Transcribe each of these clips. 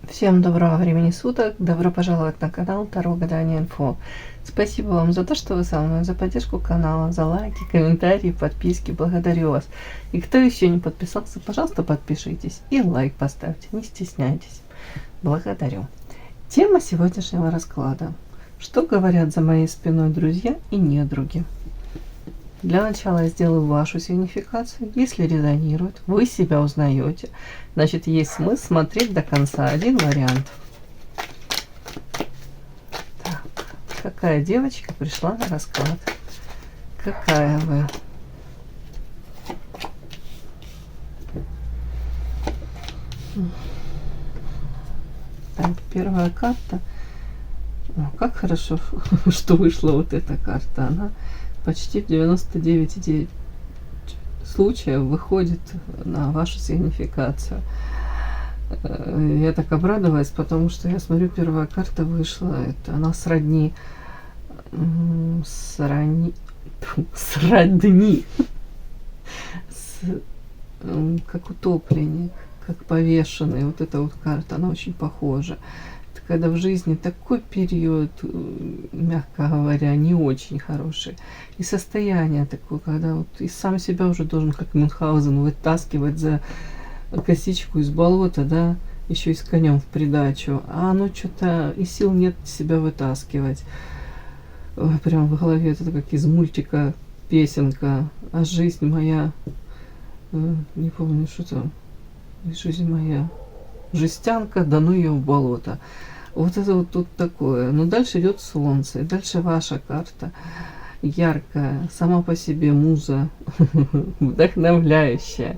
Всем доброго времени суток, добро пожаловать на канал Таро Гадание Инфо. Спасибо вам за то, что вы со мной, за поддержку канала, за лайки, комментарии, подписки, благодарю вас. И кто еще не подписался, пожалуйста, подпишитесь и лайк поставьте, не стесняйтесь. Благодарю. Тема сегодняшнего расклада. Что говорят за моей спиной друзья и недруги? Для начала я сделаю вашу сигнификацию. Если резонирует, вы себя узнаете, значит есть смысл смотреть до конца. Один вариант. Так, какая девочка пришла на расклад? Какая вы? Так, первая карта. О, как хорошо, что вышла вот эта карта. Она почти в 99,9 случаев выходит на вашу сигнификацию. Я так обрадовалась, потому что я смотрю, первая карта вышла. Это она сродни как утопленник, как повешенный. Вот эта вот карта, она очень похожа. Когда в жизни такой период, мягко говоря, не очень хороший. И состояние такое, когда вот и сам себя уже должен, как Мюнхгаузен, вытаскивать за косичку из болота, да, еще и с конем в придачу. А оно что-то, и сил нет себя вытаскивать. Ой, прям в голове это как из мультика песенка. А жизнь моя, не помню, что там, жизнь моя, жестянка, да ну ее в болото. Вот это вот тут такое. Но дальше идет солнце. И дальше ваша карта. Яркая, сама по себе муза, вдохновляющая,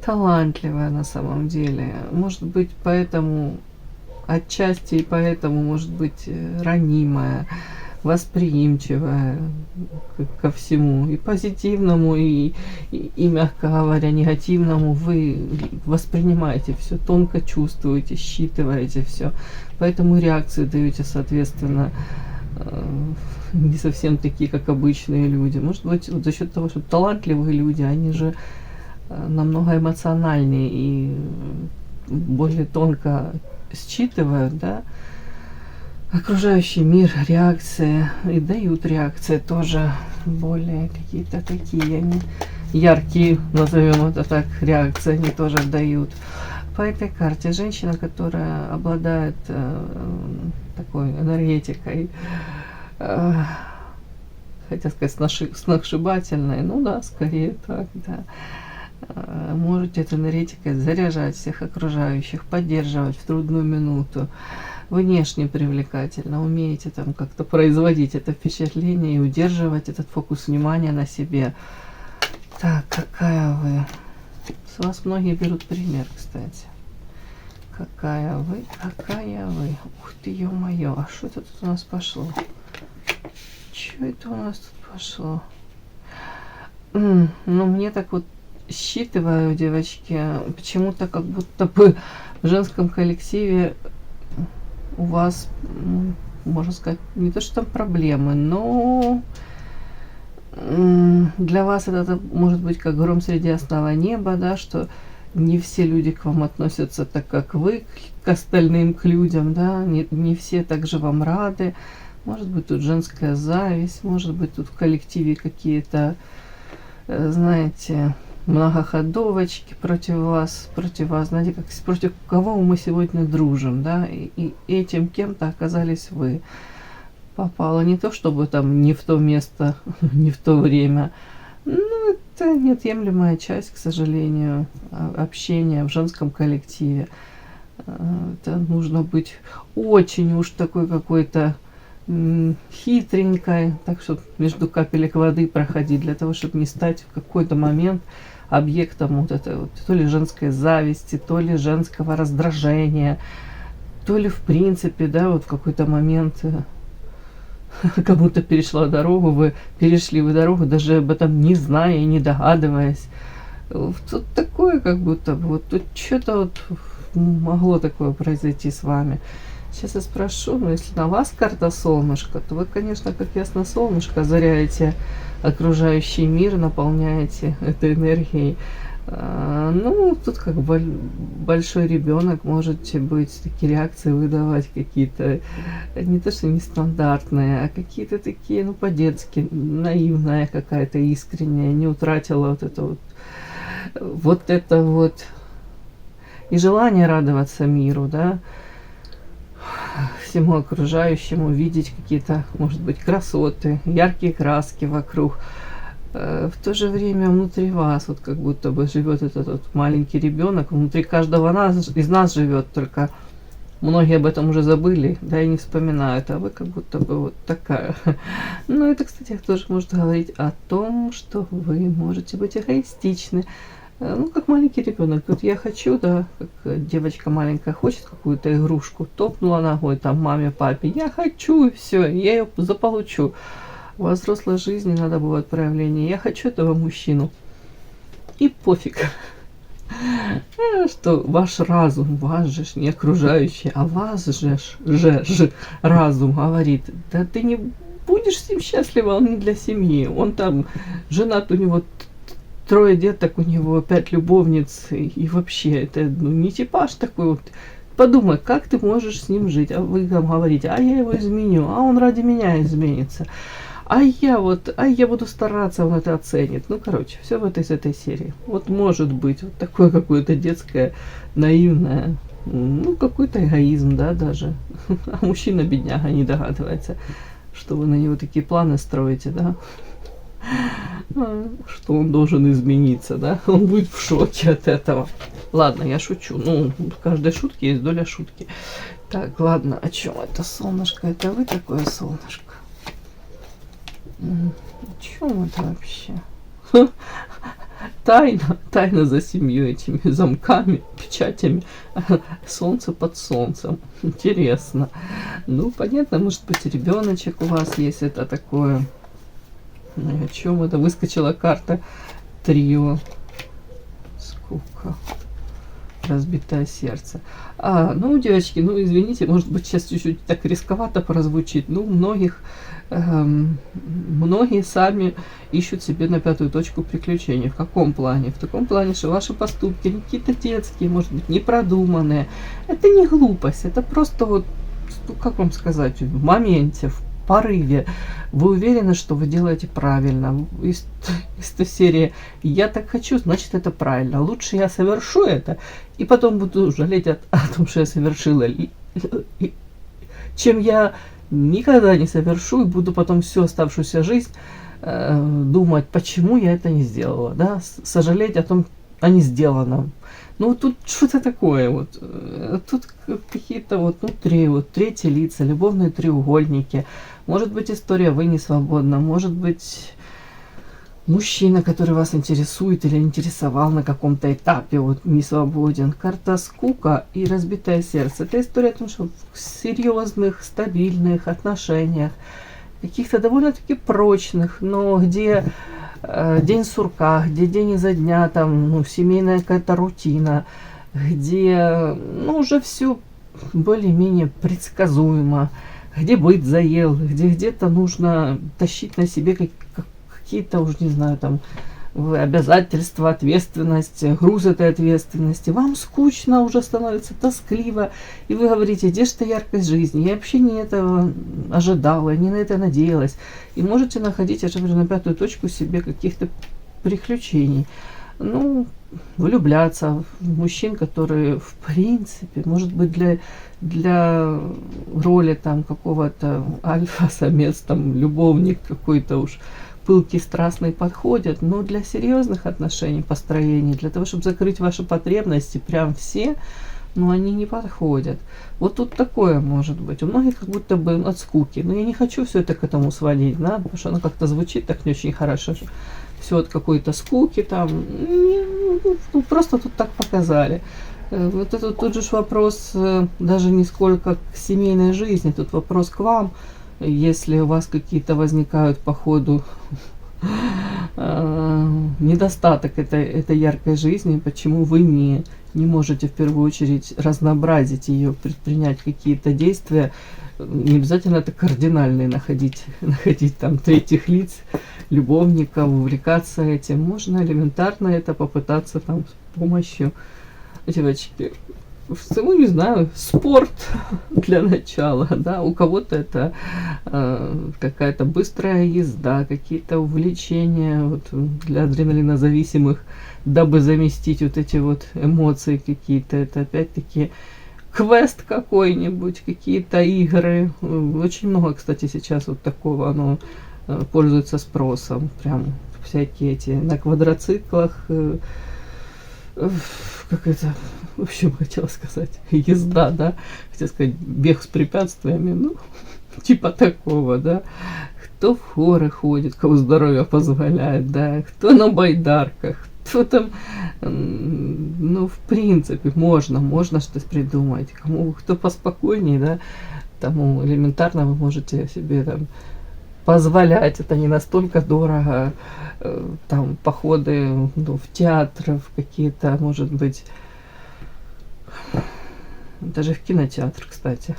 талантливая на самом деле. Может быть, поэтому, отчасти и поэтому, может быть, ранимая, восприимчивая ко всему, и позитивному, и, мягко говоря, негативному. Вы воспринимаете все, тонко чувствуете, считываете все, поэтому реакции даете, соответственно, не совсем такие, как обычные люди. Может быть, вот за счет того, что талантливые люди, они же намного эмоциональнее и более тонко считывают, да, окружающий мир, реакции, и дают реакции тоже более какие-то такие, они яркие, назовем это так, реакции они тоже дают. По этой карте женщина, которая обладает такой энергетикой, хотя сказать сногсшибательной, ну да, скорее так, да. Можете этой энергетикой заряжать всех окружающих, поддерживать в трудную минуту. Внешне привлекательно, умеете там как-то производить это впечатление и удерживать этот фокус внимания на себе. Так, какая вы? С вас многие берут пример, кстати. Какая вы, какая вы. Ух ты, ё-моё, а что это тут у нас пошло? Что это у нас тут пошло? Ну, мне так вот считываю, девочки, почему-то как будто бы в женском коллективе у вас, можно сказать, не то что там проблемы, но для вас это может быть как гром среди ясного неба, да, что не все люди к вам относятся так, как вы к остальным, к людям, да, не все также вам рады. Может быть, тут женская зависть, может быть, тут в коллективе какие-то, знаете, многоходовочки против вас, знаете, как против кого мы сегодня дружим, да, и этим кем-то оказались вы. Попало не то, чтобы там не в то место, не в то время. Ну, это неотъемлемая часть, к сожалению, общения в женском коллективе. Это нужно быть очень уж такой какой-то хитренькой, так что между капелек воды проходить, для того, чтобы не стать в какой-то момент объектом вот этой вот то ли женской зависти, то ли женского раздражения, то ли в принципе, да, вот в какой-то момент кому-то перешла дорогу, вы перешли вы дорогу, даже об этом не зная и не догадываясь. Тут такое, как будто вот тут что-то вот могло такое произойти с вами. Сейчас я спрошу, но если на вас карта солнышко, то вы, конечно, как ясно солнышко, озаряете окружающий мир, наполняете этой энергией. Ну, тут как бы большой ребенок может быть такие реакции выдавать какие-то не то что нестандартные, а какие-то такие, ну, по-детски, наивная какая-то, искренняя, не утратила вот это вот и желание радоваться миру, да, всему окружающему, видеть какие-то, может быть, красоты, яркие краски вокруг. В то же время внутри вас вот как будто бы живет этот вот маленький ребенок, внутри каждого из нас живет, только многие об этом уже забыли, да, и не вспоминают, а вы как будто бы вот такая. Ну, это, кстати, тоже может говорить о том, что вы можете быть эгоистичны. Ну, как маленький ребенок. Вот я хочу, да, как девочка маленькая хочет какую-то игрушку, топнула ногой там маме, папе, я хочу, и все, я ее заполучу. Во взрослой жизни надо бывает проявление. Я хочу этого мужчину. И пофиг. Что ваш разум, ваш же не окружающий, а вас же разум говорит, да ты не будешь с ним счастлива, он не для семьи. Он там женат, у него 3 деток, у него 5 любовниц. И вообще, это не типаж такой вот. Подумай, как ты можешь с ним жить? А вы там говорите, а я его изменю, а он ради меня изменится. А я буду стараться, он это оценит. Ну, короче, все из этой серии. Вот может быть вот такое какое-то детское, наивное, ну, какой-то эгоизм, да, даже. А мужчина, бедняга, не догадывается, что вы на него такие планы строите, да. Что он должен измениться, да. Он будет в шоке от этого. Ладно, я шучу. Ну, в каждой шутке есть доля шутки. Так, ладно, о чем это солнышко? Это вы такое солнышко? О чем это вообще? Тайна за 7 этими замками, печатями. Солнце под солнцем. Интересно. Ну, понятно, может быть, ребеночек у вас есть, это такое. О чем это? Выскочила карта трио. Скука. Разбитое сердце. Ну, девочки, ну, извините, может быть, сейчас чуть-чуть так рисковато прозвучит. Ну, многие сами ищут себе на 5-ю точку приключений. В каком плане? В таком плане, что ваши поступки какие-то детские, может быть, непродуманные. Это не глупость, это просто вот, ну, как вам сказать, в моменте, в порыве. Вы уверены, что вы делаете правильно. Из той серии «Я так хочу, значит, это правильно. Лучше я совершу это, и потом буду жалеть о том, что я совершила, чем я никогда не совершу и буду потом всю оставшуюся жизнь думать, почему я это не сделала, да, сожалеть о не сделанном. Ну, тут что-то такое вот. Тут какие-то вот, ну, третьи лица, любовные треугольники. Может быть, история «Вы не свободна», может быть, мужчина, который вас интересует или интересовал на каком-то этапе, вот, не свободен. Карта «Скука» и «Разбитое сердце». Это история о том, что в серьезных, стабильных отношениях, каких-то довольно-таки прочных, но где день сурка, где день изо дня, там, ну, семейная какая-то рутина, где, ну, уже все более-менее предсказуемо, где быт заел, где где-то нужно тащить на себе какие-то, уж не знаю, там, обязательства, ответственность, груз этой ответственности. Вам скучно, уже становится тоскливо, и вы говорите, где же та яркость жизни? Я вообще не этого ожидала, не на это надеялась. И можете находить, я же говорю, на 5-ю точку себе каких-то приключений. Ну, влюбляться в мужчин, которые, в принципе, может быть, для роли там какого-то альфа-самец, там, любовник какой-то уж пылкий, страстный подходят, но для серьезных отношений, построений, для того, чтобы закрыть ваши потребности, прям все, но они не подходят. Вот тут такое может быть. У многих как будто бы от скуки. Но я не хочу все это к этому сводить, да, потому что оно как-то звучит так не очень хорошо. Все от какой-то скуки там. Ну, просто тут так показали. Вот это тут же вопрос даже не сколько к семейной жизни, тут вопрос к вам. Если у вас какие-то возникают по ходу недостаток этой яркой жизни, почему вы не не можете в первую очередь разнообразить ее, предпринять какие-то действия, не обязательно это кардинальные находить там третьих лиц, любовников, увлекаться этим. Можно элементарно это попытаться там с помощью, девочки, ну, не знаю, спорт для начала, да, у кого-то это какая-то быстрая езда, какие-то увлечения вот, для адреналинозависимых, дабы заместить вот эти вот эмоции какие-то, это опять-таки квест какой-нибудь, какие-то игры. Очень много, кстати, сейчас вот такого, оно пользуется спросом, прям всякие эти на квадроциклах, как это, в общем, хотела сказать, езда, да, хотела сказать, бег с препятствиями, ну, типа такого, да, кто в хоры ходит, кого здоровье позволяет, да, кто на байдарках, кто там, ну, в принципе, можно что-то придумать, кому, кто поспокойнее, да, тому элементарно вы можете себе там позволять, это не настолько дорого, там походы, ну, в театр, в какие-то, может быть, даже в кинотеатр, кстати,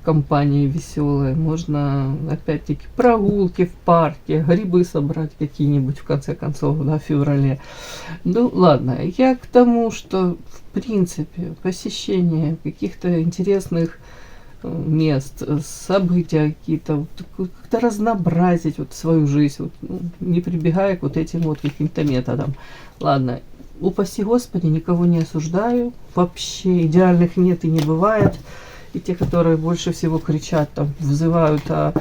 компании веселые, можно опять-таки прогулки в парке, грибы собрать какие-нибудь в конце концов, да, в феврале. Ну ладно, я к тому, что в принципе посещение каких-то интересных мест, события какие-то, вот, как-то разнообразить вот свою жизнь, вот, ну, не прибегая к вот этим вот каким-то методам. Ладно, упаси Господи, никого не осуждаю, вообще идеальных нет и не бывает. И те, которые больше всего кричат, там, взывают о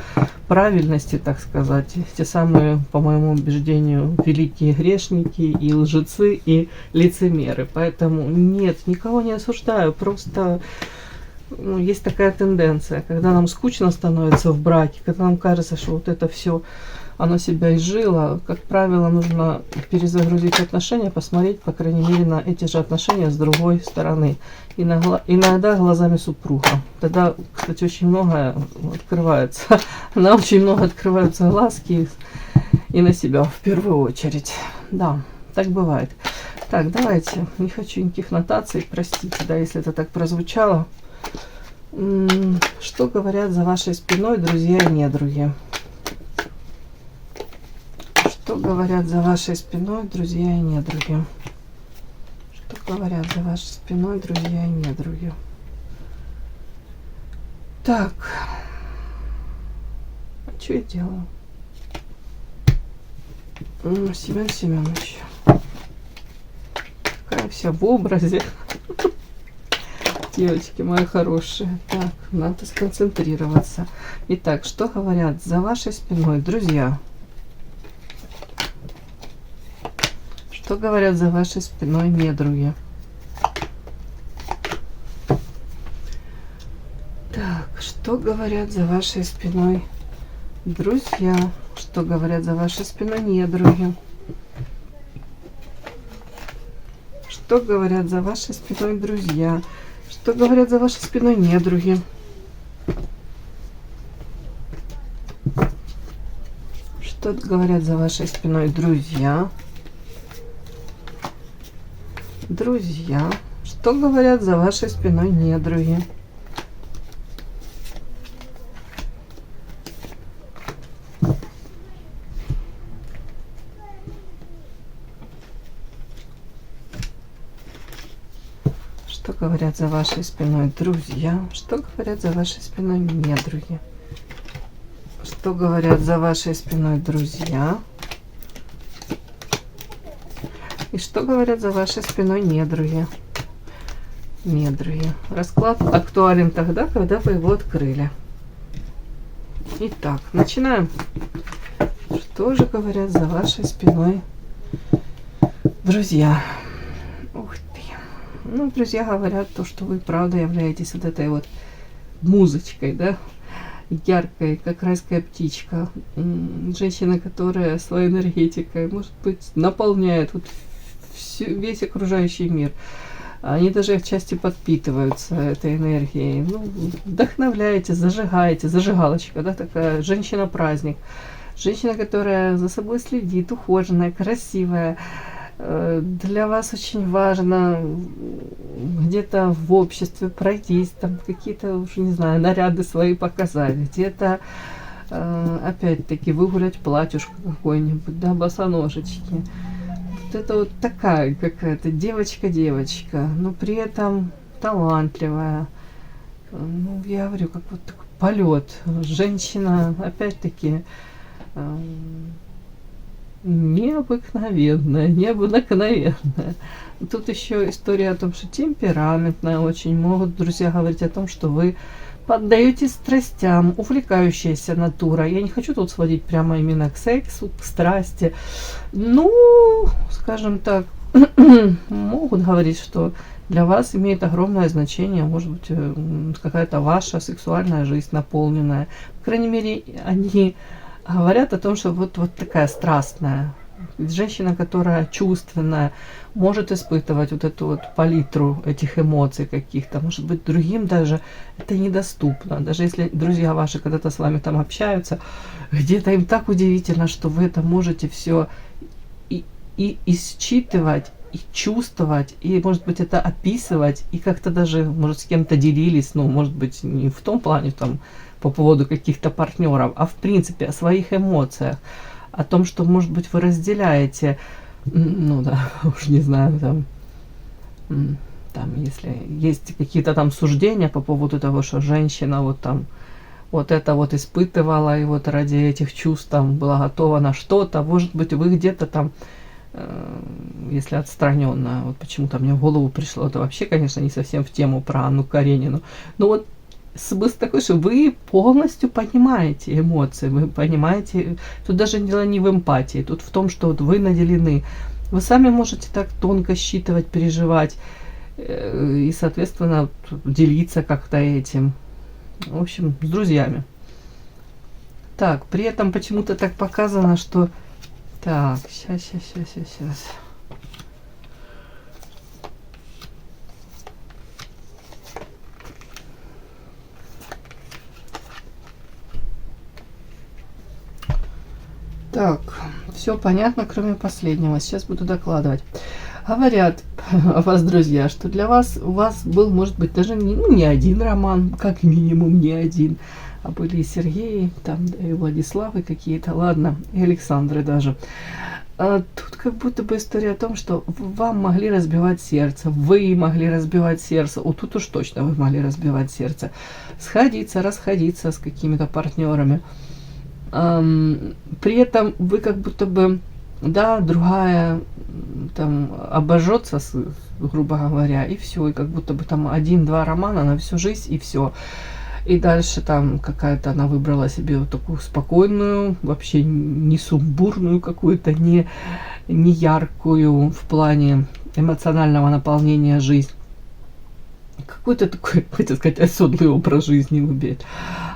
правильности, так сказать, те самые, по моему убеждению, великие грешники и лжецы, и лицемеры. Поэтому нет, никого не осуждаю, просто ну, есть такая тенденция, когда нам скучно становится в браке, когда нам кажется, что вот это все, оно себя изжило, как правило, нужно перезагрузить отношения, посмотреть, по крайней мере, на эти же отношения с другой стороны. Иногда глазами супруга. Тогда, кстати, очень многое открывается. На очень много открываются глазки и на себя в первую очередь. Да, так бывает. Так, давайте. Не хочу никаких нотаций, простите, да, если это так прозвучало. Что говорят за вашей спиной друзья и недруги? Что говорят за вашей спиной друзья и недруги? Что говорят за вашей спиной друзья и недруги? Так. А что я делаю? Семен Семенович. Какая вся в образе. Девочки мои хорошие. Так, надо сконцентрироваться. Итак, что говорят за вашей спиной друзья? Что говорят за вашей спиной недруги? Так, что говорят за вашей спиной друзья? Что говорят за вашей спиной недруги? Что говорят за вашей спиной друзья? Что говорят за вашей спиной недруги? Что говорят за вашей спиной друзья? Друзья. Что говорят за вашей спиной недруги? Что говорят за вашей спиной друзья? Что говорят за вашей спиной недруги? Что говорят за вашей спиной друзья? И что говорят за вашей спиной недруги? Недруги. Расклад актуален тогда, когда вы его открыли. Итак, начинаем. Что же говорят за вашей спиной друзья? Ух ты. Ну, друзья говорят то, что вы правда являетесь вот этой вот музычкой, да? Яркой, как райская птичка. Женщина, которая своей энергетикой, может быть, наполняет вот весь окружающий мир. Они даже отчасти подпитываются этой энергией. Ну, вдохновляете, зажигаете, зажигалочка, да, такая женщина-праздник. Женщина, которая за собой следит, ухоженная, красивая, Для вас очень важно где-то в обществе пройтись, там какие-то, уже не знаю, наряды свои показать, где-то опять-таки выгулять платьюшко какое-нибудь, да, босоножечки. Вот это вот такая какая-то девочка-девочка, но при этом талантливая. Ну, я говорю, как вот такой полет. Женщина, опять-таки, необыкновенная, необыкновенная. Тут еще история о том, что темпераментная очень. Могут друзья говорить о том, что вы поддаетесь страстям, увлекающаяся натура. Я не хочу тут сводить прямо именно к сексу, к страсти. Ну, скажем так, могут говорить, что для вас имеет огромное значение, может быть, какая-то ваша сексуальная жизнь наполненная. По крайней мере, они говорят о том, что вот такая страстная. Женщина, которая чувственная, может испытывать вот эту вот палитру этих эмоций каких-то. Может быть, другим даже это недоступно. Даже если друзья ваши когда-то с вами там общаются, где-то им так удивительно, что вы это можете все и считывать, и чувствовать, и, может быть, это описывать, и как-то даже, может, с кем-то делились, ну, может быть, не в том плане, там, по поводу каких-то партнеров, а в принципе о своих эмоциях, о том, что, может быть, вы разделяете, ну да, уж не знаю, там, если есть какие-то там суждения по поводу того, что женщина вот там вот это вот испытывала, и вот ради этих чувств там была готова на что-то, может быть, вы где-то там, если отстраненно, вот почему-то мне в голову пришло, это вообще, конечно, не совсем в тему про Анну Каренину, но вот смысл такой, что вы полностью понимаете эмоции, вы понимаете, тут даже дело не в эмпатии, тут в том, что вот вы наделены, вы сами можете так тонко считывать, переживать и, соответственно, делиться как-то этим, в общем, с друзьями. Так, при этом почему-то так показано, что... Так, сейчас. Так, все понятно, кроме последнего. Сейчас буду докладывать. Говорят о вас, друзья, что для вас, у вас был, может быть, даже не один роман, как минимум не один, а были и Сергеи, там, да, и Владиславы какие-то, ладно, и Александры даже. А тут как будто бы история о том, что вам могли разбивать сердце, вы могли разбивать сердце, вот тут уж точно вы могли разбивать сердце, сходиться, расходиться с какими-то партнерами. При этом вы как будто бы, да, другая там обожжется, грубо говоря, и все, и как будто бы там 1-2 романа на всю жизнь, и все. И дальше там какая-то она выбрала себе вот такую спокойную, вообще не сумбурную какую-то, не яркую в плане эмоционального наполнения жизнь. Какой-то такой, хотел сказать, оседлый образ жизни убить.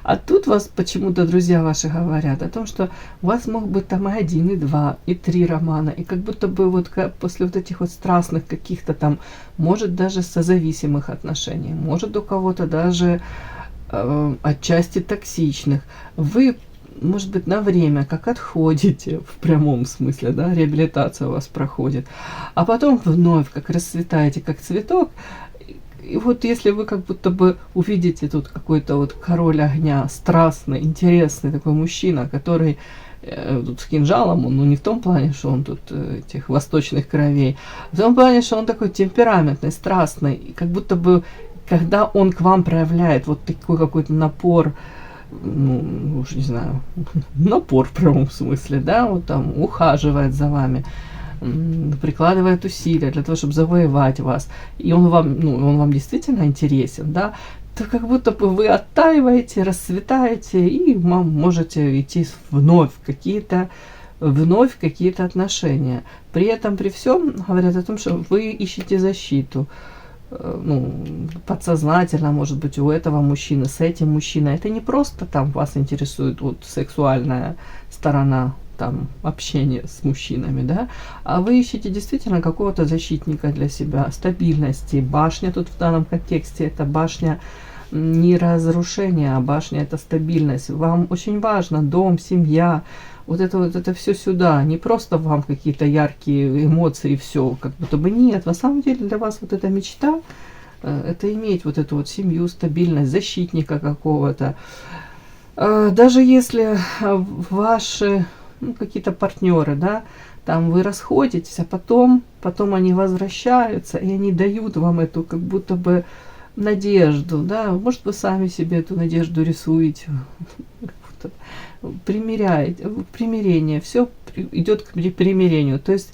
А тут вас почему-то друзья ваши говорят о том, что у вас мог быть там и 1, и 2, и 3 романа, и как будто бы вот после вот этих вот страстных каких-то там, может даже созависимых отношений, может у кого-то даже отчасти токсичных, вы, может быть, на время как отходите, в прямом смысле, да, реабилитация у вас проходит, а потом вновь как расцветаете, как цветок. И вот если вы как будто бы увидите тут какой-то вот король огня, страстный, интересный такой мужчина, который тут с кинжалом, он, ну не в том плане, что он тут этих восточных кровей, в том плане, что он такой темпераментный, страстный, и как будто бы когда он к вам проявляет вот такой какой-то напор, ну, уж не знаю, напор в прямом смысле, да, вот там ухаживает за вами, прикладывает усилия для того, чтобы завоевать вас, и он вам действительно интересен, да, то как будто бы вы оттаиваете, расцветаете, и можете идти вновь какие-то отношения. При этом, при всем, говорят о том, что вы ищете защиту, подсознательно, может быть, у этого мужчины, с этим мужчиной. Это не просто там вас интересует вот сексуальная сторона там общения с мужчинами, да, а вы ищете действительно какого-то защитника для себя, стабильности. Башня тут в данном контексте это башня не разрушения, а башня это стабильность. Вам очень важно дом, семья, вот это все сюда, не просто вам какие-то яркие эмоции и все, как будто бы нет. На самом деле для вас вот эта мечта, это иметь вот эту вот семью, стабильность, защитника какого-то. Даже если ваши какие-то партнеры, да, там вы расходитесь, а потом они возвращаются, и они дают вам эту как будто бы надежду, да, может, вы сами себе эту надежду рисуете, примеряете, примирение, все идет к примирению, то есть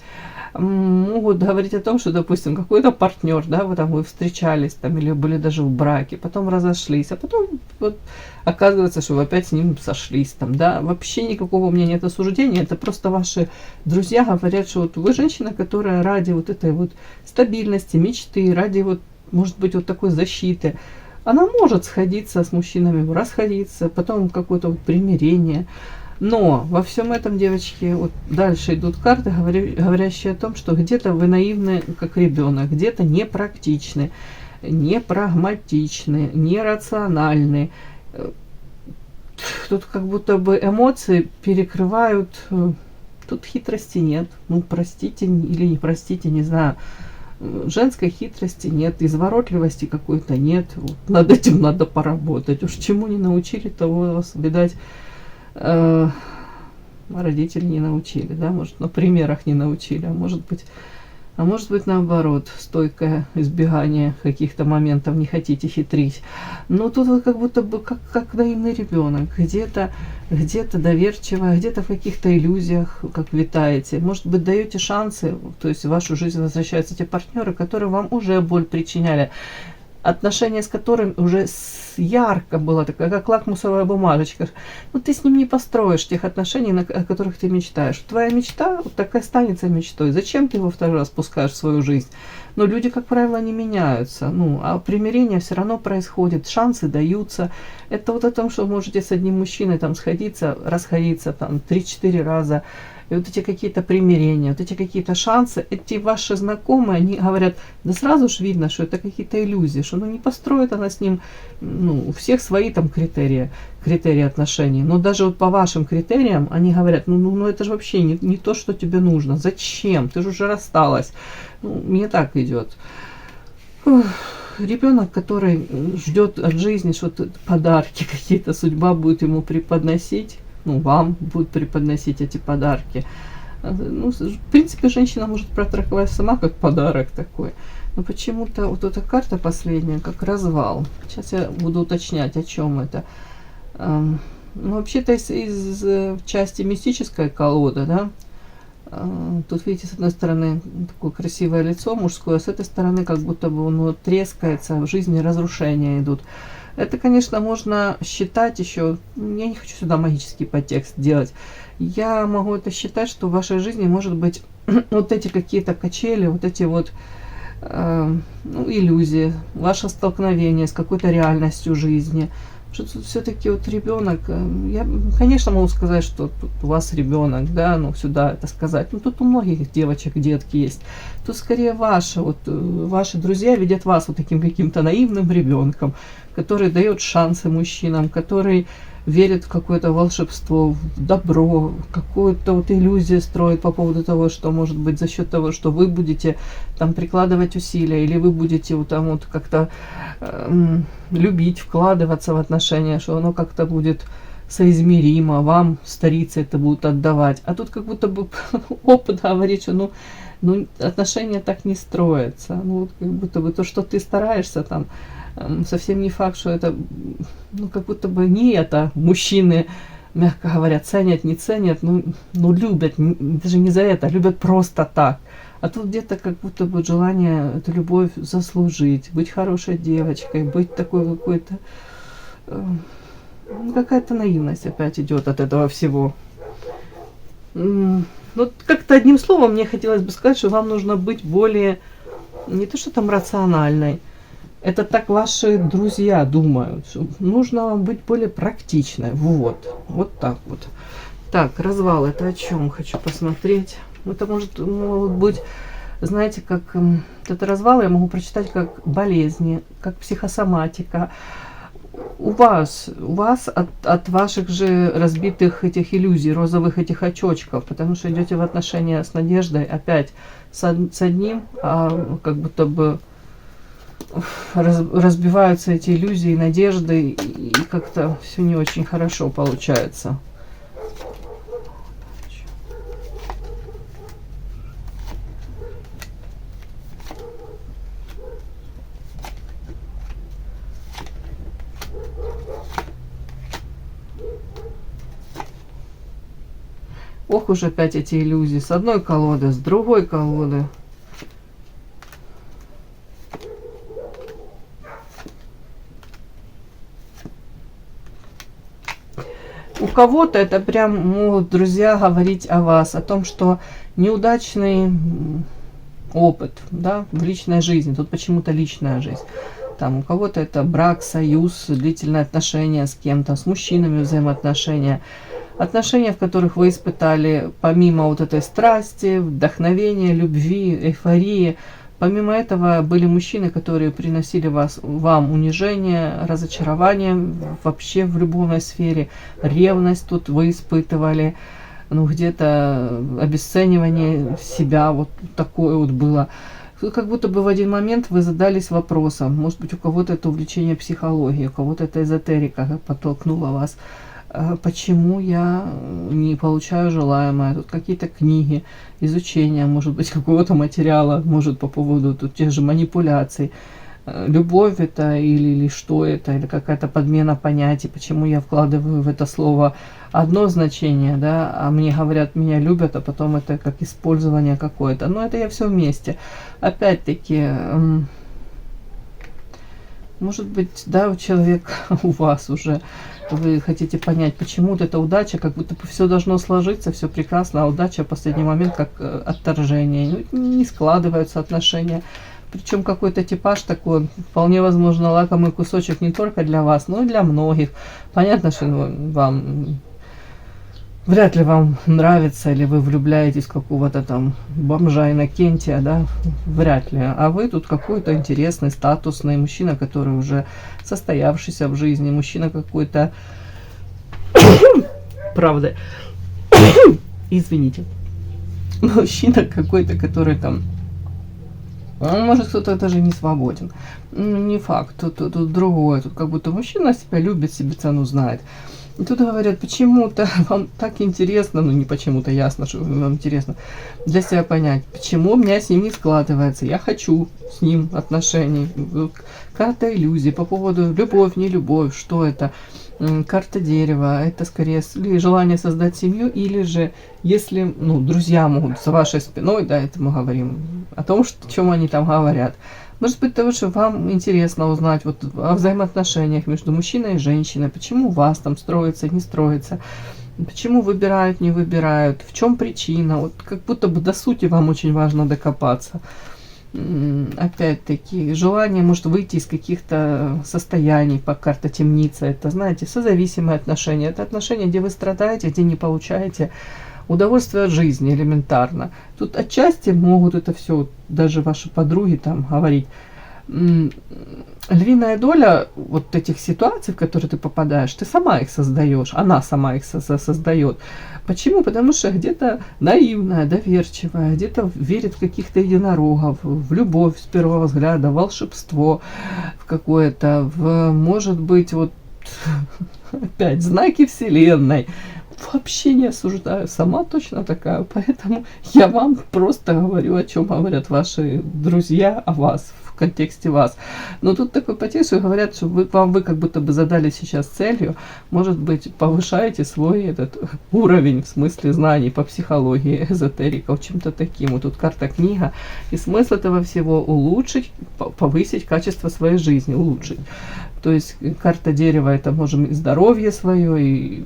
могут говорить о том, что, допустим, какой-то партнер, да, вы встречались там или были даже в браке, потом разошлись, а потом вот оказывается, что вы опять с ним сошлись там, да, вообще никакого у меня нет осуждения, это просто ваши друзья говорят, что вот вы женщина, которая ради вот этой вот стабильности, мечты, ради вот, может быть, вот такой защиты, она может сходиться с мужчинами, расходиться, потом какое-то вот примирение. Но во всем этом, девочки, вот дальше идут карты, говорящие о том, что где-то вы наивны, как ребенок, где-то непрактичны, непрагматичны, нерациональны. Тут как будто бы эмоции перекрывают, тут хитрости нет. Ну, простите или не простите, не знаю. Женской хитрости нет, изворотливости какой-то нет. Вот над этим надо поработать. Уж чему не научили, того вас, видать, родители не научили, да, может, на примерах не научили, а может быть наоборот, стойкое избегание каких-то моментов, не хотите хитрить. Но тут вот как будто бы как наивный ребенок, где-то доверчиво, где-то в каких-то иллюзиях, как витаете. Может быть, даете шансы, то есть в вашу жизнь возвращаются те партнеры, которые вам уже боль причиняли, отношения с которым уже ярко было, такая, как лакмусовая бумажечка. Ну, ты с ним не построишь тех отношений, о которых ты мечтаешь. Твоя мечта вот так и останется мечтой. Зачем ты его второй раз пускаешь в свою жизнь? Но люди, как правило, не меняются. Ну, а примирение все равно происходит, шансы даются. Это вот о том, что вы можете с одним мужчиной там сходиться, расходиться там 3-4 раза. И вот эти какие-то примирения, вот эти какие-то шансы, эти ваши знакомые, они говорят, да сразу же видно, что это какие-то иллюзии, что ну не построит она с ним, ну, у всех свои там критерии отношений. Но даже вот по вашим критериям они говорят, ну это же вообще не то, что тебе нужно. Зачем? Ты же уже рассталась. Ну, мне так идет. Ребенок, который ждет от жизни что-то, подарки какие-то, судьба будет ему преподносить. Ну, вам будут преподносить эти подарки. Ну, в принципе, женщина может протрактовать сама как подарок такой. Но почему-то вот эта карта последняя, как развал. Сейчас я буду уточнять, о чем это. Ну, вообще-то из части мистической колоды, да. Тут, видите, с одной стороны такое красивое лицо мужское, а с этой стороны как будто бы оно трескается, в жизни разрушения идут. Это, конечно, можно считать еще, я не хочу сюда магический подтекст делать, я могу это считать, что в вашей жизни может быть вот эти какие-то качели, вот эти вот ну, иллюзии, ваше столкновение с какой-то реальностью жизни. Что все-таки вот ребенок, я, конечно, могу сказать, что тут у вас ребенок, да, ну сюда это сказать, ну тут у многих девочек детки есть. Тут скорее ваши друзья видят вас вот таким каким-то наивным ребенком, который дает шансы мужчинам, который верит в какое-то волшебство, в добро, какую-то вот иллюзию строит по поводу того, что может быть за счет того, что вы будете там прикладывать усилия, или вы будете вот там вот как-то любить, вкладываться в отношения, что оно как-то будет соизмеримо, вам, старицы, это будут отдавать. А тут как будто бы опыт говорит, что ну отношения так не строятся. Ну вот как будто бы то, что ты стараешься там, совсем не факт, что это, ну, как будто бы не это мужчины, мягко говоря, ценят, не ценят, ну любят, даже не за это, любят просто так. А тут где-то как будто бы желание эту любовь заслужить, быть хорошей девочкой, быть такой какой-то, какая-то наивность опять идет от этого всего. Ну, как-то одним словом мне хотелось бы сказать, что вам нужно быть более, не то что там рациональной, это так ваши друзья думают. Нужно вам быть более практичной. Вот так вот. Так, развал, это о чем хочу посмотреть. Это могут быть, знаете, как это развал я могу прочитать как болезни, как психосоматика. у вас от ваших же разбитых этих иллюзий, розовых этих очочков, потому что идете в отношения с надеждой, опять с одним, а как будто бы разбиваются эти иллюзии, надежды, и как-то все не очень хорошо получается. Ох уж опять эти иллюзии. С одной колоды, с другой колоды. У кого-то это прям могут друзья говорить о вас, о том, что неудачный опыт, да, в личной жизни. Тут почему-то личная жизнь. Там у кого-то это брак, союз, длительные отношения с кем-то, с мужчинами взаимоотношения. Отношения, в которых вы испытали, помимо вот этой страсти, вдохновения, любви, эйфории, помимо этого были мужчины, которые приносили вам унижение, разочарование вообще в любовной сфере, ревность тут вы испытывали, ну где-то обесценивание себя, вот такое вот было. Как будто бы в один момент вы задались вопросом, может быть, у кого-то это увлечение психологией, у кого-то это эзотерика подтолкнула вас. Почему я не получаю желаемое? Тут какие-то книги, изучение, может быть, какого-то материала, может, по поводу тут тех же манипуляций. Любовь это или что это, или какая-то подмена понятий, почему я вкладываю в это слово одно значение, да, а мне говорят, меня любят, а потом это как использование какое-то. Но это я все вместе. Опять-таки, может быть, да, у человека, у вас уже, вы хотите понять, почему вот эта удача, как будто бы все должно сложиться, все прекрасно, а удача в последний момент как отторжение. Не складываются отношения. Причем какой-то типаж такой, вполне возможно, лакомый кусочек не только для вас, но и для многих. Понятно, что вам вряд ли вам нравится, или вы влюбляетесь в какого-то там бомжа Иннокентия, да, вряд ли. А вы тут какой-то интересный, статусный мужчина, который уже состоявшийся в жизни, мужчина какой-то, правда, извините, мужчина какой-то, который там, может, кто-то даже не свободен. Не факт, тут другое. Тут как будто мужчина себя любит, себе цену знает. И тут говорят, почему-то вам так интересно, ну не почему-то, ясно, что вам интересно для себя понять, почему у меня с ним не складывается. Я хочу с ним отношений. Карта иллюзий по поводу любовь, не любовь, что это. Карта дерева, это скорее желание создать семью, или же, если, ну, друзья могут за вашей спиной, да, это мы говорим о том, о чем они там говорят. Может быть, того, что вам интересно узнать вот о взаимоотношениях между мужчиной и женщиной, почему у вас там строится, не строится, почему выбирают, не выбирают, в чем причина, вот как будто бы до сути вам очень важно докопаться. Опять-таки, желание может выйти из каких-то состояний по карте темница. Это, знаете, созависимые отношения. Это отношения, где вы страдаете, где не получаете удовольствие от жизни элементарно. Тут отчасти могут это все, даже ваши подруги там говорить. Львиная доля вот этих ситуаций, в которые ты попадаешь, ты сама их создаешь, она сама их создает. Почему? Потому что где-то наивная, доверчивая, где-то верит в каких-то единорогов, в любовь с первого взгляда, в волшебство, в какое-то, может быть, вот опять знаки вселенной. Вообще не осуждаю, сама точно такая, поэтому я вам просто говорю, о чем говорят ваши друзья о вас, в контексте вас. Но тут такой подтекст, что говорят, что вы как будто бы задали сейчас целью, может быть, повышаете свой этот уровень, в смысле знаний по психологии, эзотерика, чем-то таким. Вот тут карта книга, и смысл этого всего улучшить, повысить качество своей жизни, улучшить. То есть карта дерева, это можем и здоровье свое, и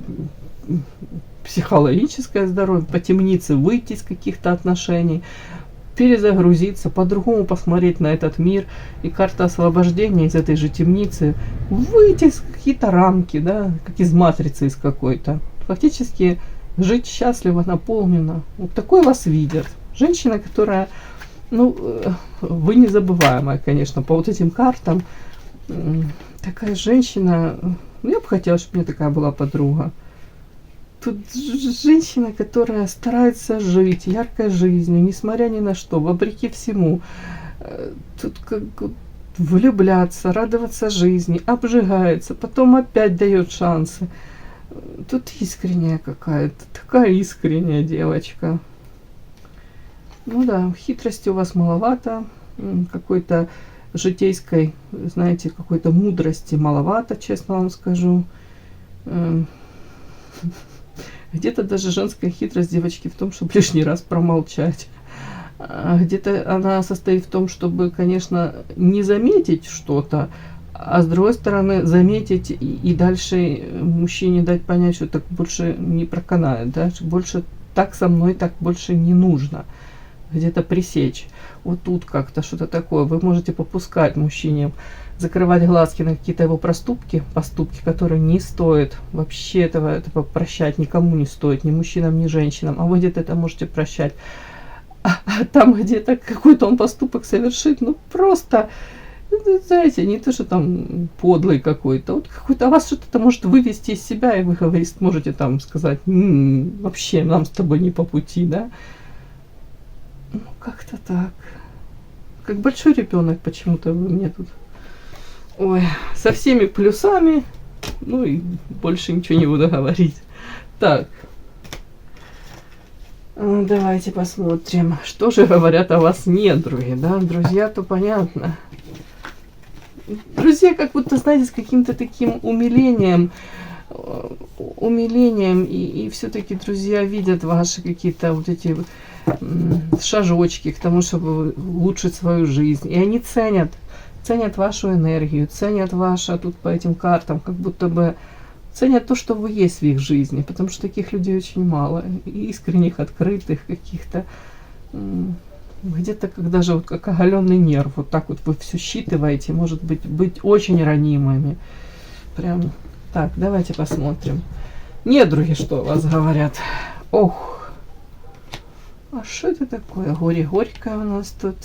психологическое здоровье, по темнице выйти из каких-то отношений, перезагрузиться, по-другому посмотреть на этот мир, и карта освобождения из этой же темницы, выйти из какие-то рамки, да, как из матрицы из какой-то. Фактически жить счастливо, наполненно. Вот такой вас видят. Женщина, которая, ну, вы незабываемая, конечно, по вот этим картам. такая женщина, ну, я бы хотела, чтобы у меня такая была подруга. Тут женщина, которая старается жить яркой жизнью, несмотря ни на что, вопреки всему. Тут как влюбляться, радоваться жизни, обжигается, потом опять дает шансы. Тут искренняя какая-то, такая искренняя девочка. Ну да, хитрости у вас маловато, какой-то житейской, знаете, какой-то мудрости маловато, честно вам скажу. Где-то даже женская хитрость девочки в том, чтобы лишний раз промолчать. А где-то она состоит в том, чтобы, конечно, не заметить что-то, а с другой стороны заметить и дальше мужчине дать понять, что так больше не проканает, да, что больше так со мной так больше не нужно. Где-то пресечь. Вот тут как-то что-то такое. Вы можете попускать мужчине, закрывать глазки на какие-то его поступки, которые не стоит вообще этого прощать, никому не стоит, ни мужчинам, ни женщинам. А вы где-то это можете прощать. А там где-то какой-то он поступок совершит, ну просто, знаете, не то, что там подлый какой-то, вот какой-то, вас что-то может вывести из себя, и вы говорите, можете там сказать, вообще нам с тобой не по пути, да? Ну, как-то так. Как большой ребенок почему-то вы мне тут. Ой, со всеми плюсами. Ну и больше ничего не буду говорить. Так. Давайте посмотрим, что же говорят о вас недруги, да? Друзья-то понятно. Друзья как будто, знаете, с каким-то таким умилением и все-таки друзья видят ваши какие-то вот эти шажочки к тому, чтобы улучшить свою жизнь. И они ценят вашу энергию, ценят ваше, тут по этим картам, как будто бы ценят то, что вы есть в их жизни, потому что таких людей очень мало, искренних, открытых каких-то, где-то как даже вот как оголенный нерв, вот так вот вы все считываете, может быть очень ранимыми. Прям так, давайте посмотрим. Недруги, что о вас говорят. Ох. А что это такое? Горе горькое у нас тут.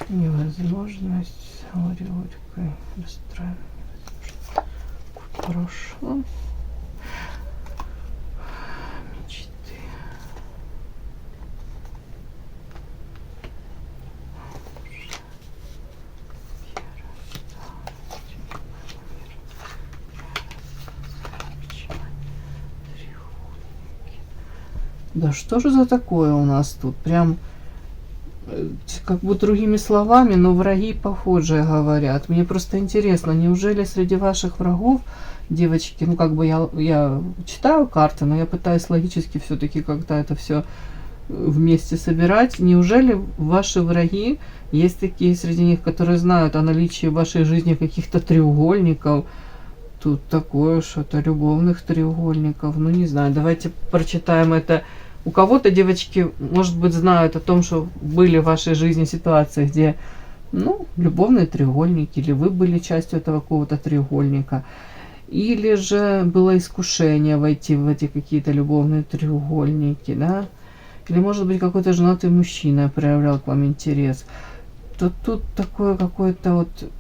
Невозможность. Горе горькое. Расстраивание. Прошло. Мечты. Да что же за такое у нас тут? Прям как бы другими словами, но враги похожие говорят. Мне просто интересно, неужели среди ваших врагов, девочки, ну как бы я читаю карты, но я пытаюсь логически все-таки как-то это все вместе собирать. Неужели ваши враги, есть такие среди них, которые знают о наличии в вашей жизни каких-то треугольников? Тут такое что-то, любовных треугольников. Ну не знаю, давайте прочитаем это. У кого-то девочки, может быть, знают о том, что были в вашей жизни ситуации, где, ну, любовные треугольники, или вы были частью этого какого-то треугольника, или же было искушение войти в эти какие-то любовные треугольники, да, или, может быть, какой-то женатый мужчина проявлял к вам интерес. То тут такое какое-то вот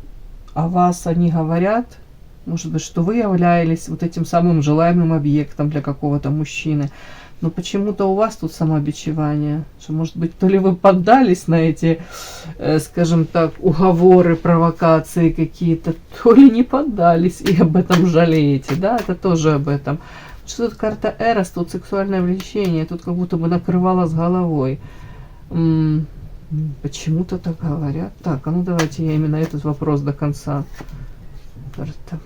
о вас они говорят, может быть, что вы являлись вот этим самым желаемым объектом для какого-то мужчины. Но почему-то у вас тут самобичевание, что, может быть, то ли вы поддались на эти, скажем так, уговоры, провокации какие-то, то ли не поддались и об этом жалеете, да, это тоже об этом. Что тут карта Эрос, тут сексуальное влечение, тут как будто бы накрывало с головой. Почему-то так говорят. Так, а ну давайте я именно этот вопрос до конца. Карта.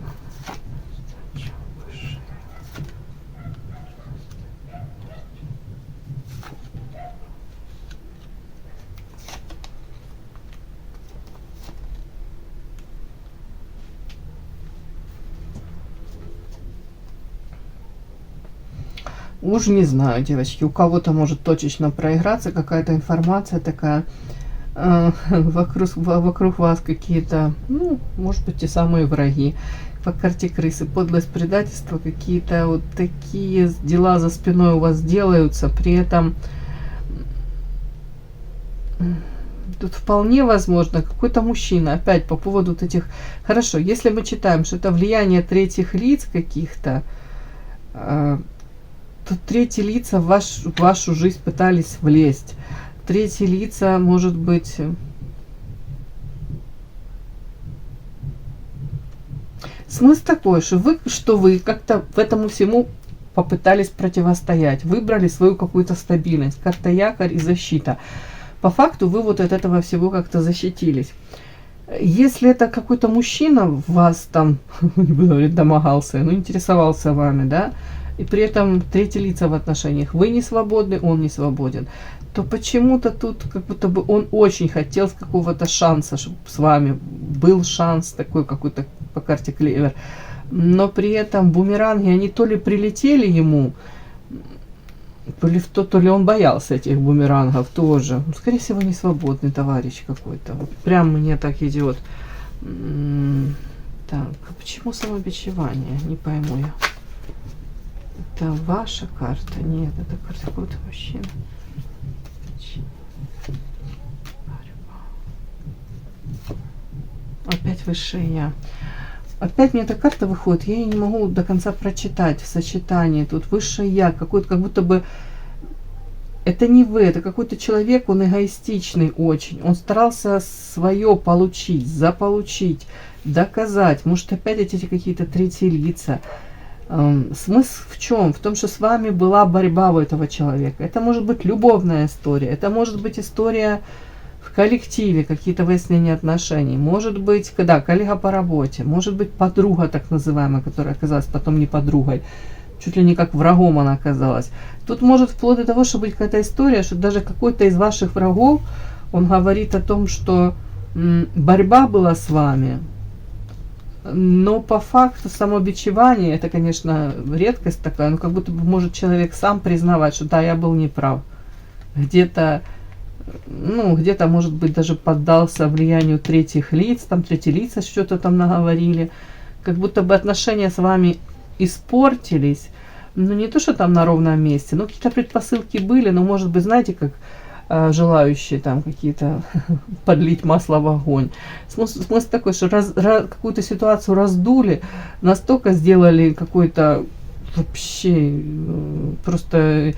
Уж не знаю, девочки, у кого-то может точечно проиграться какая-то информация такая, вокруг вас какие-то, ну, может быть, те самые враги. По карте крысы, подлость, предательство, какие-то вот такие дела за спиной у вас делаются, при этом Тут вполне возможно какой-то мужчина, опять по поводу вот этих... Хорошо, если мы читаем, что это влияние третьих лиц каких-то, то третьи лица в вашу жизнь пытались влезть. Третьи лица, может быть... Смысл такой, что вы как-то в этому всему попытались противостоять, выбрали свою какую-то стабильность, карта якорь и защита. По факту вы вот от этого всего как-то защитились. Если это какой-то мужчина вас там, не буду говорить, домогался, но интересовался вами, да, и при этом третьи лица в отношениях, вы не свободны, он не свободен, то почему-то тут как будто бы он очень хотел какого-то шанса, чтобы с вами был шанс такой какой-то по карте клевер. Но при этом бумеранги, они то ли прилетели ему, то ли он боялся этих бумерангов тоже. Скорее всего, не свободный товарищ какой-то. Вот прям мне так идет. Так, почему самобичевание? Не пойму я. Это ваша карта? Нет, это карта какого-то мужчины. Опять высшее я. Опять мне эта карта выходит, я ее не могу до конца прочитать в сочетании. Тут высшее я, какой-то, как будто бы это не вы, это какой-то человек, он эгоистичный очень. Он старался свое получить, заполучить, доказать. Может, опять эти какие-то третьи лица. Смысл в чем? В том, что с вами была борьба у этого человека. Это может быть любовная история, это может быть история в коллективе, какие-то выяснения отношений, может быть, да, коллега по работе, может быть, подруга так называемая, которая оказалась потом не подругой, чуть ли не как врагом она оказалась. Тут может вплоть до того, что быть какая-то история, что даже какой-то из ваших врагов, он говорит о том, что борьба была с вами, но по факту самобичевание, это, конечно, редкость такая, но как будто бы может человек сам признавать, что да, я был неправ. Где-то, ну, где-то, может быть, даже поддался влиянию третьих лиц, там третьи лица что-то там наговорили, как будто бы отношения с вами испортились, ну, не то, что там на ровном месте, но какие-то предпосылки были, но, может быть, знаете, как желающие там какие-то подлить масло в огонь. Смысл такой, что какую-то ситуацию раздули, настолько сделали какой-то вообще просто...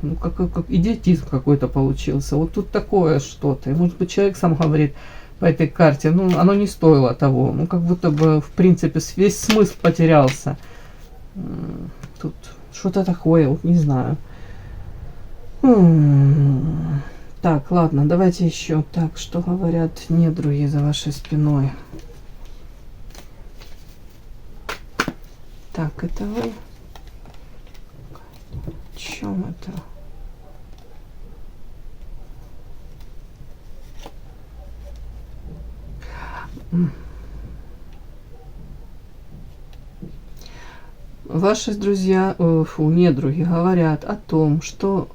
Ну, как идиотизм какой-то получился. Вот тут такое что-то. И, может быть, человек сам говорит по этой карте, ну, оно не стоило того. Ну, как будто бы, в принципе, весь смысл потерялся. Тут что-то такое, вот не знаю. Так, ладно, давайте еще. Так, что говорят недруги за вашей спиной? Так, это вы? О чем это? Ваши друзья, недруги говорят о том, что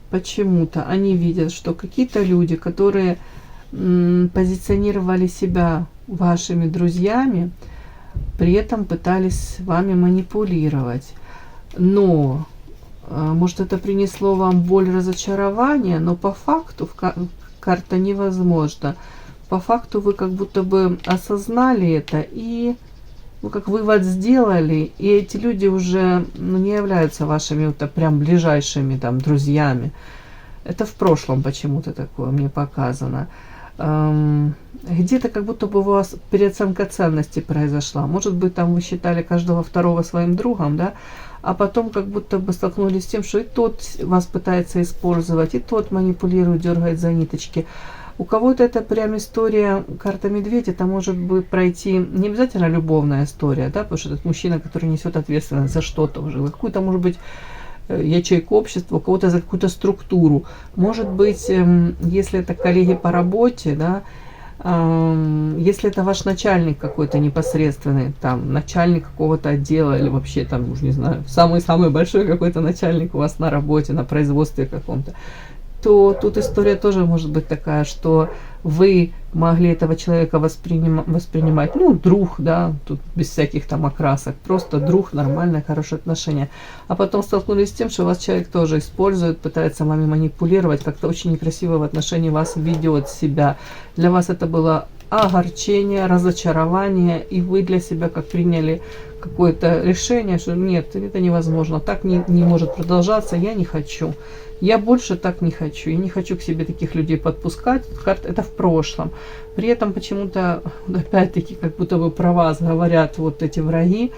почему-то они видят, что какие-то люди, которые позиционировали себя вашими друзьями, при этом пытались вами манипулировать. Но, может, это принесло вам боль, разочарование, но по факту карта невозможно. По факту вы как будто бы осознали это и, ну, как вывод сделали, и эти люди уже, ну, не являются вашими вот прям ближайшими там друзьями. Это в прошлом почему-то такое мне показано. Где-то как будто бы у вас переоценка ценностей произошла. Может быть, там вы считали каждого второго своим другом, да, а потом как будто бы столкнулись с тем, что и тот вас пытается использовать, и тот манипулирует, дергает за ниточки. У кого-то это прям история, карта медведь, это может быть пройти не обязательно любовная история, да, потому что этот мужчина, который несет ответственность за что-то уже, какую-то, может быть, ячейку общества, у кого-то за какую-то структуру. Может быть, если это коллеги по работе, да, если это ваш начальник какой-то непосредственный, там, начальник какого-то отдела или вообще там, уж не знаю, самый-самый большой какой-то начальник у вас на работе, на производстве каком-то, то тут история тоже может быть такая, что вы могли этого человека воспринимать, ну, друг, да, тут без всяких там окрасок, просто друг, нормальное, хорошее отношение. А потом столкнулись с тем, что вас человек тоже использует, пытается вами манипулировать, как-то очень некрасиво в отношении вас ведет себя. Для вас это было огорчение, разочарование, и вы для себя как приняли какое-то решение, что нет, это невозможно, так не может продолжаться, я не хочу. Я больше так не хочу. Я не хочу к себе таких людей подпускать. Это в прошлом. При этом почему-то, опять-таки, как будто бы про вас говорят вот эти враги,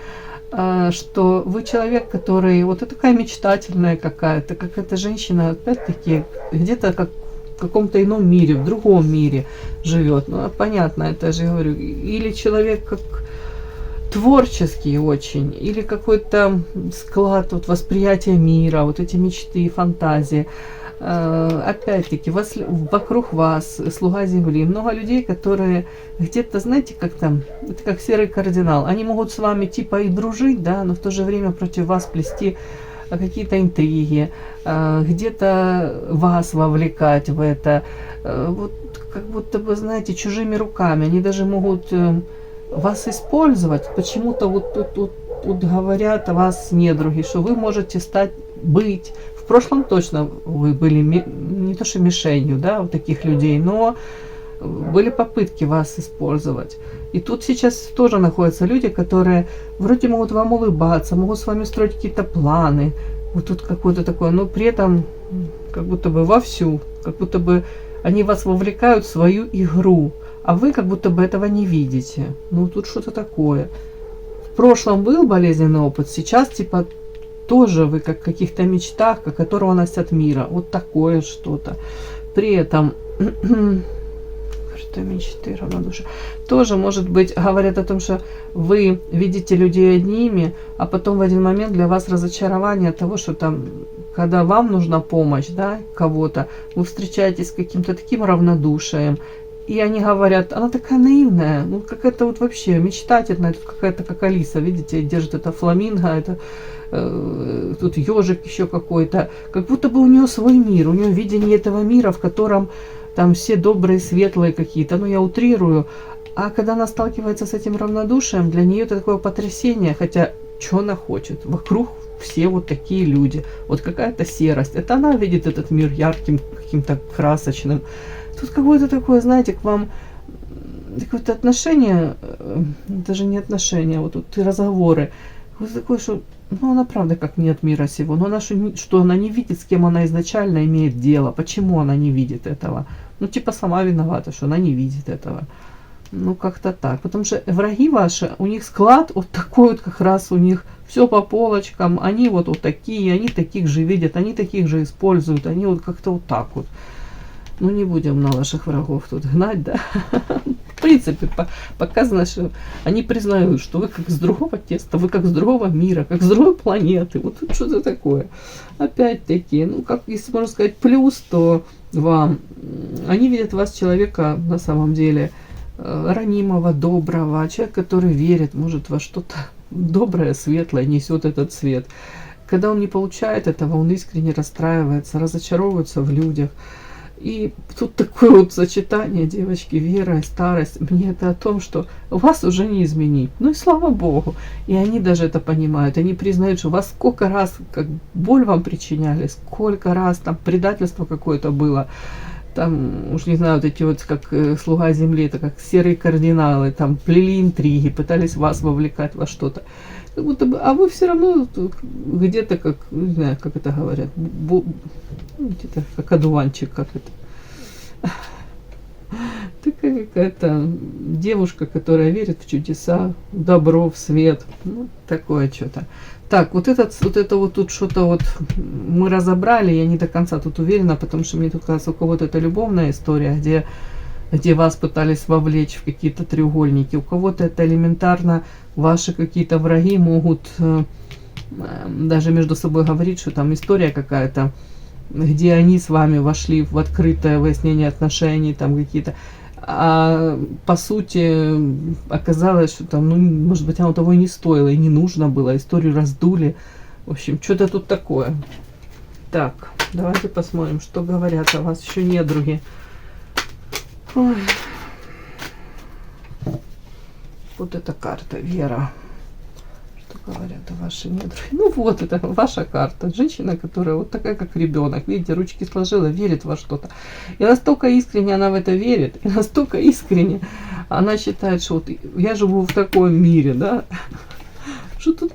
что вы человек, который вот такая мечтательная какая-то женщина, опять-таки, где-то как в каком-то ином мире, в другом мире живет. Ну, понятно, это же говорю. Или человек как творческий очень, или какой-то склад вот, восприятия мира, вот эти мечты, фантазии. Опять-таки, вокруг вас, слуга земли, много людей, которые где-то, знаете, как там, это как серый кардинал, они могут с вами типа и дружить, да, но в то же время против вас плести какие-то интриги, где-то вас вовлекать в это, вот как будто бы, знаете, чужими руками, они даже могут вас использовать, почему-то вот тут говорят о вас недруги, что вы можете быть, в прошлом точно вы были не то что мишенью, да, у таких людей, но были попытки вас использовать. И тут сейчас тоже находятся люди, которые вроде могут вам улыбаться, могут с вами строить какие-то планы, вот тут какое-то такое, но при этом как будто бы вовсю, как будто бы они вас вовлекают в свою игру, а вы как будто бы этого не видите. Ну, тут что-то такое. В прошлом был болезненный опыт, сейчас типа тоже вы как в каких-то мечтах, как которого носят мира. Вот такое что-то. При этом что мечты, равнодушие. Тоже, может быть, говорят о том, что вы видите людей одними, а потом в один момент для вас разочарование от того, что там, когда вам нужна помощь, да, кого-то, вы встречаетесь с каким-то таким равнодушием, и они говорят, она такая наивная, ну какая-то вот вообще мечтательная, тут какая-то как Алиса, видите, держит это фламинго, это тут ежик еще какой-то, как будто бы у нее свой мир, у нее видение этого мира, в котором там все добрые, светлые какие-то, ну я утрирую, а когда она сталкивается с этим равнодушием, для нее это такое потрясение, хотя что она хочет, вокруг все вот такие люди, вот какая-то серость, это она видит этот мир ярким, каким-то красочным. Тут какое-то такое, знаете, к вам какое-то отношение, даже не отношение, вот тут разговоры. Вот такое, что, ну, она правда как не от мира сего, но она что она не видит, с кем она изначально имеет дело, почему она не видит этого. Ну, типа сама виновата, что она не видит этого. Ну, как-то так. Потому что враги ваши, у них склад вот такой вот как раз у них все по полочкам, они вот такие, они таких же видят, они таких же используют, они вот как-то вот так вот. Ну, не будем на ваших врагов тут гнать, да. В принципе, показано, что они признают, что вы как с другого теста, вы как с другого мира, как с другой планеты. Вот тут что-то такое. Опять-таки, ну, как, если можно сказать, плюс, то вам, они видят вас человека, на самом деле, ранимого, доброго, человек, который верит, может, во что-то доброе, светлое, несет этот свет. Когда он не получает этого, он искренне расстраивается, разочаровывается в людях. И тут такое вот сочетание, девочки, вера и старость. Мне это о том, что вас уже не изменить. Ну и слава Богу. И они даже это понимают. Они признают, что вас сколько раз как боль вам причиняли, сколько раз там предательство какое-то было. Там, уж не знаю, вот эти вот, как слуга земли, это как серые кардиналы, там плели интриги, пытались вас вовлекать во что-то. Как будто бы, а вы все равно где-то, как, не знаю, как это говорят, где-то как одуванчик, как это. Такая какая-то девушка, которая верит в чудеса, в добро, в свет. Ну, такое что-то. Так, вот это вот тут что-то вот мы разобрали, я не до конца тут уверена, потому что мне тут кажется, у кого-то это любовная история, где вас пытались вовлечь в какие-то треугольники. У кого-то это элементарно ваши какие-то враги могут даже между собой говорить, что там история какая-то, где они с вами вошли в открытое выяснение отношений, там какие-то, а по сути оказалось, что там, ну, может быть, оно того и не стоило, и не нужно было, историю раздули. В общем, что-то тут такое. Так, давайте посмотрим, что говорят о вас еще недруги. Ой. Вот эта карта, Вера. Что говорят ваши недруги? Ну вот, это ваша карта. Женщина, которая вот такая, как ребенок. Видите, ручки сложила, верит во что-то. И настолько искренне она в это верит, и настолько искренне она считает, что вот я живу в таком мире, да, что тут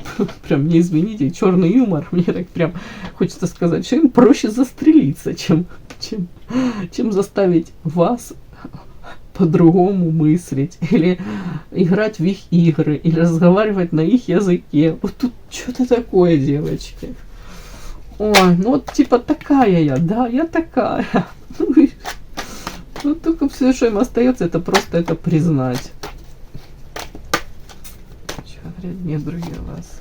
прям, не извините, черный юмор. Мне так прям хочется сказать, что им проще застрелиться, чем заставить вас по-другому мыслить, или играть в их игры, или разговаривать на их языке. Вот тут что-то такое, девочки. Ой, ну вот типа такая я, да, я такая. Ну только все, что им остается, это просто это признать. Что говорят недруги у вас?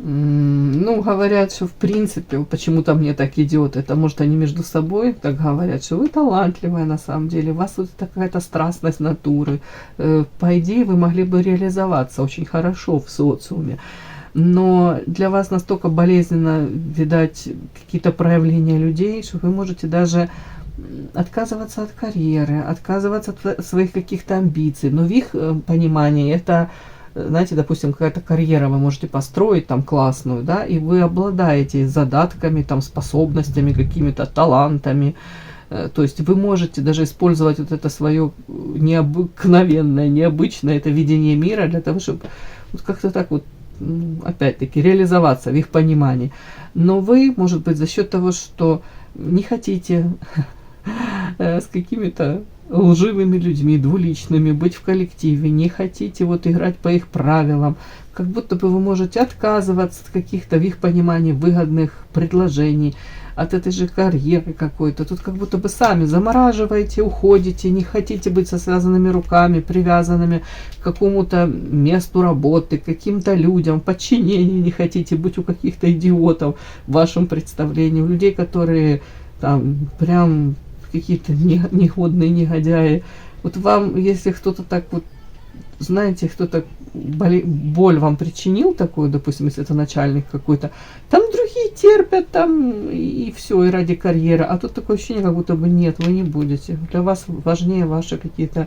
Ну, говорят, что в принципе, почему-то мне так идет, это может они между собой так говорят, что вы талантливая на самом деле, у вас вот какая-то страстность натуры, по идее вы могли бы реализоваться очень хорошо в социуме, но для вас настолько болезненно, видать, какие-то проявления людей, что вы можете даже отказываться от карьеры, отказываться от своих каких-то амбиций, но в их понимании это... Знаете, допустим, какая-то карьера вы можете построить там классную, да, и вы обладаете задатками, там, способностями, какими-то талантами. То есть вы можете даже использовать вот это свое необыкновенное, необычное это видение мира для того, чтобы вот как-то так вот, опять-таки, реализоваться в их понимании. Но вы, может быть, за счет того, что не хотите с какими-то лживыми людьми, двуличными, быть в коллективе, не хотите вот играть по их правилам, как будто бы вы можете отказываться от каких-то в их понимании выгодных предложений, от этой же карьеры какой-то. Тут как будто бы сами замораживаете, уходите, не хотите быть со связанными руками, привязанными к какому-то месту работы, к каким-то людям, подчинении не хотите быть у каких-то идиотов в вашем представлении, у людей, которые там прям какие-то негодные негодяи. Вот вам, если кто-то так вот, знаете, кто-то боль вам причинил такую, допустим, если это начальник какой-то, там другие терпят, там и все, и ради карьеры. А тут такое ощущение, как будто бы нет, вы не будете. Для вас важнее ваши какие-то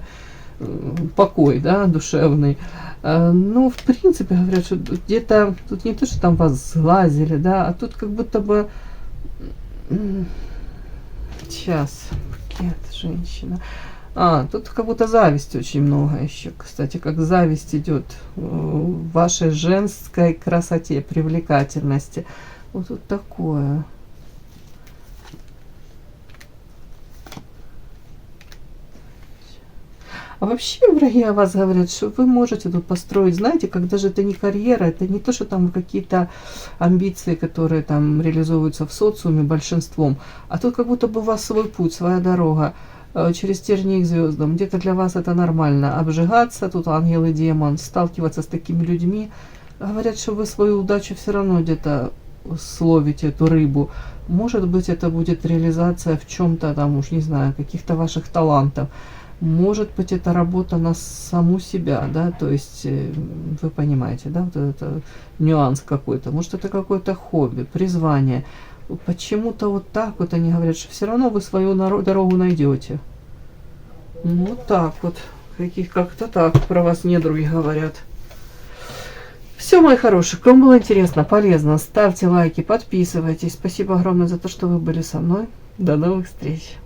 покой, да, душевный. Ну, в принципе, говорят, что где-то, тут не то, что там вас сглазили, да, а тут как будто бы... Сейчас, нет, женщина. Тут как будто зависть очень много еще. Кстати, как зависть идет в вашей женской красоте, привлекательности. Вот тут такое. А вообще враги о вас говорят, что вы можете тут построить, знаете, когда же это не карьера, это не то, что там какие-то амбиции, которые там реализовываются в социуме большинством, а тут как будто бы у вас свой путь, своя дорога через тернии к звездам. Где-то для вас это нормально, обжигаться, тут ангел и демон, сталкиваться с такими людьми. Говорят, что вы свою удачу все равно где-то словите, эту рыбу. Может быть, это будет реализация в чем-то там, уж не знаю, каких-то ваших талантов. Может быть, это работа на саму себя, да, то есть, вы понимаете, да, вот это нюанс какой-то. Может, это какое-то хобби, призвание. Почему-то вот так вот они говорят, что все равно вы свою дорогу найдете. Вот так вот, как-то так про вас недруги говорят. Все, мои хорошие, кому было интересно, полезно, ставьте лайки, подписывайтесь. Спасибо огромное за то, что вы были со мной. До новых встреч.